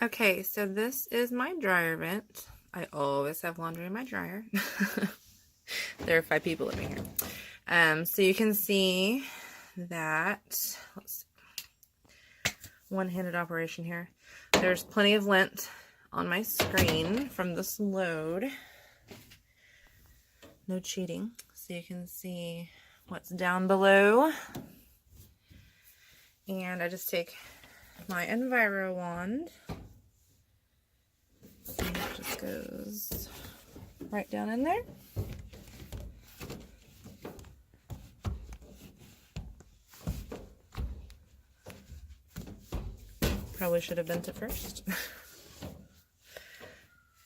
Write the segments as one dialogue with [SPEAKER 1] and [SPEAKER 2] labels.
[SPEAKER 1] Okay, so this is my dryer vent. I always have laundry in my dryer. There are 5 people living here. So you can see that, let's see, one-handed operation here. There's plenty of lint on my screen from this load. No cheating. So you can see what's down below. And I just take my Envirowand. And it just goes right down in there. Probably should have bent it first.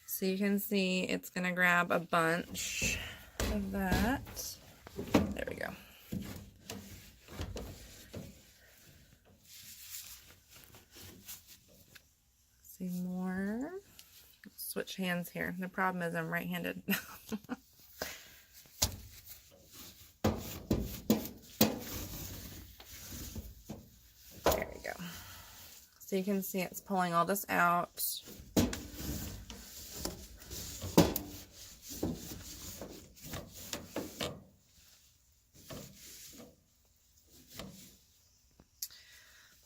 [SPEAKER 1] So you can see it's going to grab a bunch of that. There we go. See more. Switch hands here. The problem is I'm right-handed. There we go. So you can see it's pulling all this out.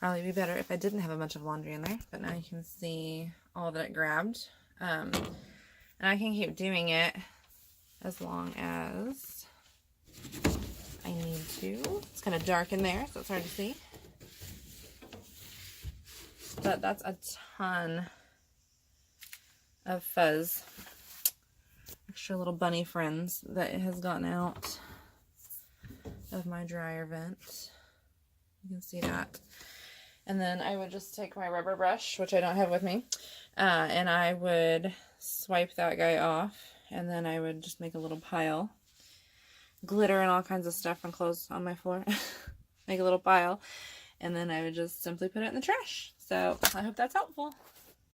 [SPEAKER 1] Probably be better if I didn't have a bunch of laundry in there, but now you can see all that it grabbed. And I can keep doing it as long as I need to. It's kind of dark in there, so it's hard to see. But that's a ton of fuzz. Extra little bunny friends that it has gotten out of my dryer vent. You can see that. And then I would just take my rubber brush, which I don't have with me, and I would swipe that guy off, and then I would just make a little pile. Glitter and all kinds of stuff and clothes on my floor. Make a little pile, and then I would just simply put it in the trash. So I hope that's helpful.